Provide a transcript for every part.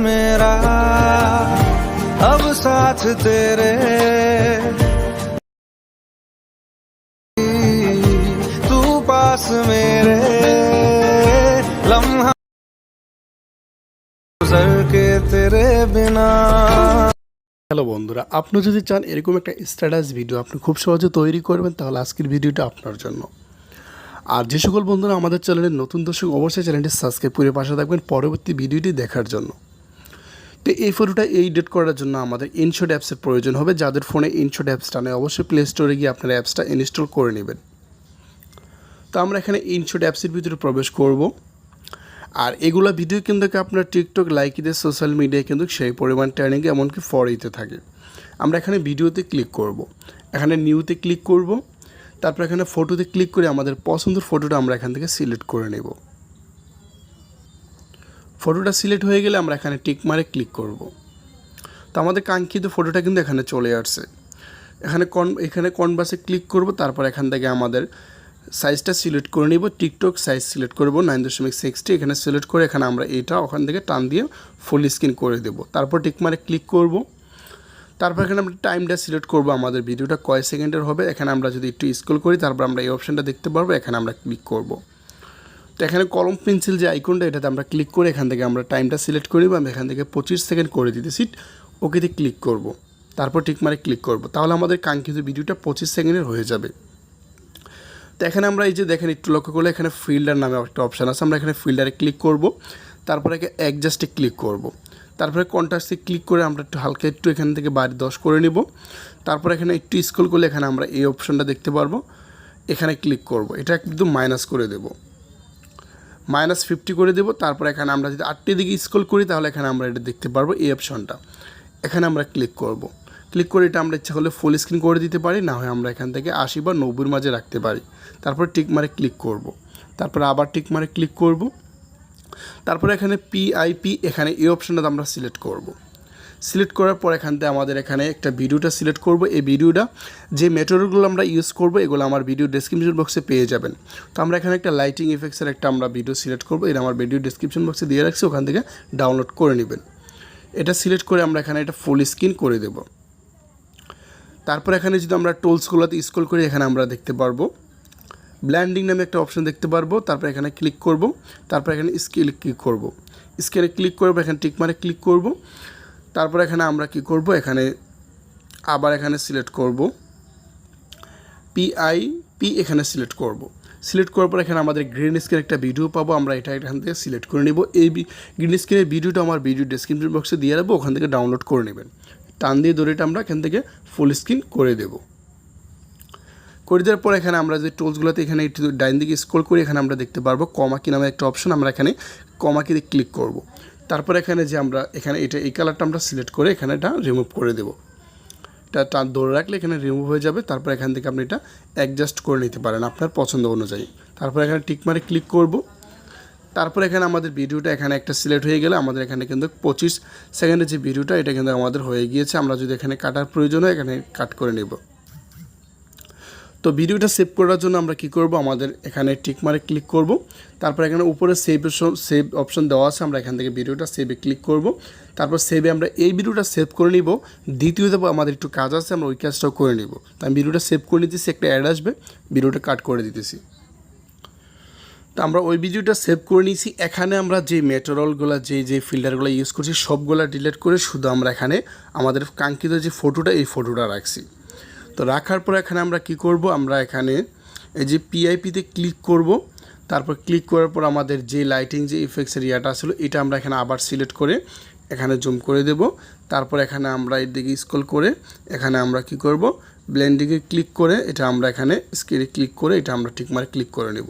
मेरा अब साथ तेरे तू पास मेरे लम्हा गुजर के तेरे बिना। হ্যালো বন্ধুরা, আপনি যদি চান এরকম একটা স্ট্যাটাস ভিডিও আপনি খুব সহজে তৈরি করবেন, তাহলে আজকের ভিডিওটা আপনার জন্য। আর যে সকল বন্ধুরা আমাদের চ্যানেলের নতুন দর্শক, অবশ্যই চ্যানেলটি সাবস্ক্রাইব করে পাশে থাকবেন পরবর্তী ভিডিওটি দেখার জন্য। তো এই ফটোটা এডিট করার জন্য আমাদের ইনশট অ্যাপসের প্রয়োজন হবে। যাদের ফোনে ইনশট অ্যাপসটা নেই, অবশ্যই প্লে স্টোরে গিয়ে আপনার অ্যাপসটা ইনস্টল করে নেবেন। তো আমরা এখানে ইনশট অ্যাপসের ভিতরে প্রবেশ করব। আর এগুলো ভিডিও কিন্তু আপনার টিকটক লাইকিতে সোশ্যাল মিডিয়ায় কিন্তু সেই পরিমাণ ট্রেন্ডিংয়ে এমনকি ফলোতে থাকে। আমরা এখানে ভিডিওতে ক্লিক করব, এখানে নিউতে ক্লিক করব, তারপর এখানে ফটোতে ক্লিক করে আমাদের পছন্দের ফটোটা আমরা এখান থেকে সিলেক্ট করে নেব। ফটোটা সিলেক্ট হয়ে গেলে আমরা এখানে টিক মারে ক্লিক করব। তো আমাদের কাঙ্ক্ষিত ফটোটা কিন্তু এখানে চলে আসছে। এখানে কনভার্সে ক্লিক করব, তারপর এখান থেকে আমাদের সাইজটা সিলেক্ট করে নিব। টিকটক সাইজ সিলেক্ট করব 9.60, এখানে সিলেক্ট করে এখানে আমরা এটা ওখান থেকে টান দিয়ে ফুল স্ক্রিন করে দেব। তারপর টিক মারে ক্লিক করব, তারপর এখানে আমরা টাইমটা সিলেক্ট করব, আমাদের ভিডিওটা কয় সেকেন্ডের হবে। এখানে আমরা যদি একটু স্ক্রল করি, তারপর আমরা এই অপশানটা দেখতে পারবো, এখানে আমরা ক্লিক করব। তো এখানে কলম পেন্সিল যে আইকনটা, এটাতে আমরা ক্লিক করে এখান থেকে আমরা টাইমটা সিলেক্ট করি, আমি এখান থেকে 25 সেকেন্ড করে দিতেছি। ওকেতে ক্লিক করব, তারপর টিক মারে ক্লিক করব, তাহলে আমাদের কাঙ্ক্ষিত ভিডিওটা 25 সেকেন্ডের হয়ে যাবে। তো এখানে আমরা এই যে দেখেন, একটু লক্ষ্য করলে এখানে ফিল্টার নামে একটা অপশান আছে, আমরা এখানে ফিল্টারে ক্লিক করব, তারপরে অ্যাডজাস্টে ক্লিক করব, তারপরে কন্ট্রাস্টে ক্লিক করে আমরা একটু হালকা একটু এখান থেকে 10 করে নিব। তারপর এখানে একটু স্ক্রল করলে এখানে আমরা এই অপশানটা দেখতে পারবো, এখানে ক্লিক করব, এটা একদম মাইনাস করে দেব, -50 করে দেব। তারপর এখানে আমরা যদি 8টি দিকে স্ক্রল করি, তাহলে এখানে আমরা এটা দেখতে পারবো এই অপশানটা, এখানে আমরা ক্লিক করব। ক্লিক করে এটা আমরা ইচ্ছা করলে ফুল স্ক্রিন করে দিতে পারি, না হয় আমরা এখান থেকে 80 বা 90-এর মাঝে রাখতে পারি। তারপর টিক মারে ক্লিক করব, তারপর আবার টিক মারে ক্লিক করব, তারপর এখানে পিআইপি, এখানে এই অপশানটা আমরা সিলেক্ট করব। সিলেক্ট করার পর এখান থেকে আমাদের এখানে একটা ভিডিওটা সিলেক্ট করব। এই ভিডিওটা যে মেটেরিয়ালগুলো আমরা ইউজ করব, এগুলো আমার ভিডিও ডেসক্রিপশন বক্সে পেয়ে যাবেন। তো আমরা এখানে একটা লাইটিং ইফেক্টসের একটা আমরা ভিডিও সিলেক্ট করব, এটা আমার ভিডিও ডেসক্রিপশন বক্সে দিয়ে রাখছি, ওখান থেকে ডাউনলোড করে নেবেন। এটা সিলেক্ট করে আমরা এখানে এটা ফুল স্ক্রিন করে দেব। তারপর এখানে যদি আমরা টুলসগুলোতে স্ক্রল করি, এখানে আমরা দেখতে পারবো ব্ল্যান্ডিং নামে একটা অপশন দেখতে পারবো। তারপর এখানে ক্লিক করব, তারপর এখানে স্কেলে ক্লিক করব, স্কেলে ক্লিক করব, এখানে টিক মারে ক্লিক করব। তারপর এখানে আমরা কি করব, এখানে আবার এখানে সিলেক্ট করব পিআইপি, এখানে সিলেক্ট করব। সিলেক্ট করার পর এখানে আমাদের গ্রিন স্ক্রিন একটা ভিডিও পাবো, আমরা এটা এখান থেকে সিলেক্ট করে নেব। এই গ্রিন স্ক্রিনের ভিডিওটা আমার ভিডিও ডেসক্রিপশন বক্সে দিয়ে রাখবো, ওখান থেকে ডাউনলোড করে নেবেন। টান দিয়ে ধরে এটা আমরা এখান থেকে ফুল স্ক্রিন করে দেব। করে দেওয়ার পর এখানে আমরা যে টুলসগুলোতে এখানে একটু ডাইন দিকে স্ক্রল করি, এখানে আমরা দেখতে পারবো কমা কি নামে একটা অপশন, আমরা এখানে কমা কি ক্লিক করব। তারপর এখানে যে আমরা এখানে এটা এই কালারটা আমরা সিলেক্ট করে এখানে এটা রিমুভ করে দেব। এটা টান ধরে রাখলে এখানে রিমুভ হয়ে যাবে। তারপর এখান থেকে আপনি এটা অ্যাডজাস্ট করে নিতে পারেন আপনার পছন্দ অনুযায়ী। তারপর এখানে টিক মারে ক্লিক করব। তারপর এখানে আমাদের ভিডিওটা এখানে একটা সিলেক্ট হয়ে গেলে আমাদের এখানে কিন্তু 25 সেকেন্ডের যে ভিডিওটা, এটা কিন্তু আমাদের হয়ে গিয়েছে। আমরা যদি এখানে কাটার প্রয়োজন হয়, এখানে কাট করে নেব। তো ভিডিওটা সেভ করার জন্য আমরা কি করব, আমাদের এখানে টিক মারে ক্লিক করব। তারপর এখানে উপরে সেভ অপশন দেওয়া আছে, আমরা এখান থেকে ভিডিওটা সেভে ক্লিক করব। তারপর সেভে আমরা এই ভিডিওটা সেভ করে নিব। দ্বিতীয়ত আমাদের একটু কাজ আছে, আমরা ওই কাজটাও করে নিব। তো আমি ভিডিওটা সেভ করে নিতেছি, একটা অ্যাড আসবে, ভিডিওটা কাট করে দিতেছি। তো আমরা ওই ভিডিওটা সেভ করে নিয়েছি। এখানে আমরা যে ম্যাটেরিয়ালগুলো যে ফিল্টারগুলো ইউজ করছি, সবগুলো ডিলিট করে শুধু আমরা এখানে আমাদের কাঙ্ক্ষিত যে ফটোটা, এই ফটোটা রাখছি। তো রাখার পর এখানে আমরা কি করব, আমরা এখানে এই যে পিআইপিতে ক্লিক করব। তারপর ক্লিক করার পর আমাদের যে লাইটিং যে ইফেক্টসের ইয়াটা ছিল, এটা আমরা এখানে আবার সিলেক্ট করে এখানে জুম করে দেব। তারপর এখানে আমরা এর দিকে স্ক্রল করে এখানে আমরা কি করব, ব্লেন্ডিংয়ে ক্লিক করে এটা আমরা এখানে স্কেলে ক্লিক করে এটা আমরা ঠিক মারে ক্লিক করে নেব।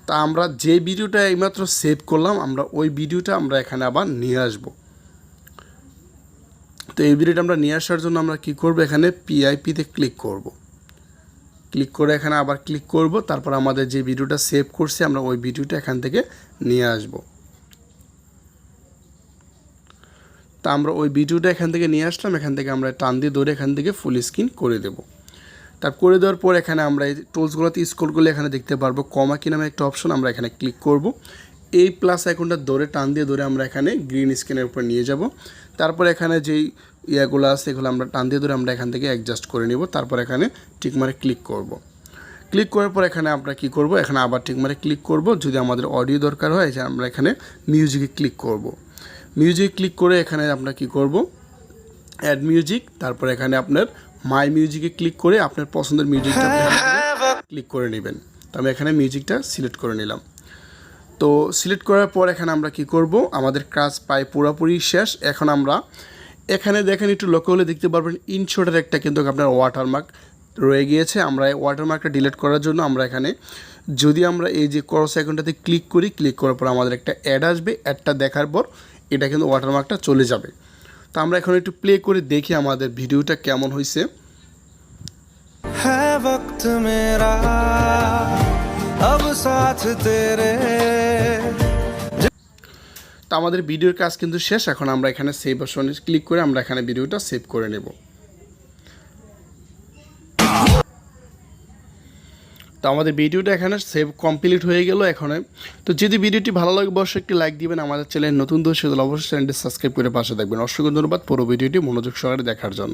তা আমরা যে ভিডিওটা এইমাত্র সেভ করলাম, আমরা ওই ভিডিওটা আমরা এখানে আবার নিয়ে আসব। তো এই ভিডিওটা আমরা নিয়ে আসার জন্য আমরা কি করব, এখানে পিআইপিতে ক্লিক করব। ক্লিক করে এখানে আবার ক্লিক করব। তারপর আমাদের যে ভিডিওটা সেভ করছি, আমরা ওই ভিডিওটা এখান থেকে নিয়ে আসব। তা আমরা ওই ভিডিওটা এখান থেকে নিয়ে আসলাম, এখান থেকে আমরা টান দিয়ে ধরে এখান থেকে ফুল স্ক্রিন করে দেব। তার করে দেওয়ার পর এখানে আমরা এই টুলসগুলোতে স্ক্রল করলে এখানে দেখতে পারবো কমা কি নামে একটা অপশন, আমরা এখানে ক্লিক করব। এই প্লাস আইকনটা ধরে টান দিয়ে ধরে আমরা এখানে গ্রিন স্ক্রিনের উপর নিয়ে যাব। তারপর এখানে যেই ইয়াগুলো আছে এগুলো আমরা টান দিয়ে ধরে আমরা এখান থেকে অ্যাডজাস্ট করে নিব। তারপর এখানে টিকমারে ক্লিক করব। ক্লিক করার পর এখানে আমরা কি করব, এখানে আবার টিকমারে ক্লিক করব। যদি আমাদের অডিও দরকার হয় যে আমরা এখানে মিউজিকে ক্লিক করব। মিউজিক ক্লিক করে এখানে আমরা কি করব, অ্যাড মিউজিক, তারপর এখানে আপনার মাই মিউজিকে ক্লিক করে আপনার পছন্দের মিউজিকটা ক্লিক করে নেবেন। তো আমি এখানে মিউজিকটা সিলেক্ট করে নিলাম। তো সিলেক্ট করার পর এখানে আমরা কি করব, আমাদের কাজ প্রায় পুরোপুরি শেষ। এখন আমরা এখানে দেখেন একটু লক্ষ্য হলে দেখতে পারবেন ইনশটের একটা কিন্তু আপনার ওয়াটারমার্ক রয়ে গিয়েছে। আমরা এই ওয়াটারমার্কটা ডিলিট করার জন্য আমরা এখানে যদি আমরা এই যে ক্রস আইকনটাতে ক্লিক করি, ক্লিক করার পর আমাদের একটা অ্যাড আসবে। অ্যাডটা দেখার পর এটা কিন্তু ওয়াটারমার্কটা চলে যাবে। তো আমরা এখন একটু প্লে করে দেখি আমাদের ভিডিওটা কেমন হয়েছে। है वक्त मेरा अब साथ तेरे। তো আমাদের ভিডিওর কাজ কিন্তু শেষ। এখন আমরা এখানে সেভ অপশনে ক্লিক করে আমরা এখানে ভিডিওটা সেভ করে নেব। তো আমাদের ভিডিওটা এখানে সেভ কমপ্লিট হয়ে গেল এখানে। তো যদি ভিডিওটি ভালো লাগে অবশ্যই একটি লাইক দিবেন। আমাদের চ্যানেল নতুন দর্শক অবশ্যই চ্যানেলটি সাবস্ক্রাইব করে পাশে থাকবেন। অসংখ্য ধন্যবাদ পুরো ভিডিওটি মনোযোগ সহকারে দেখার জন্য।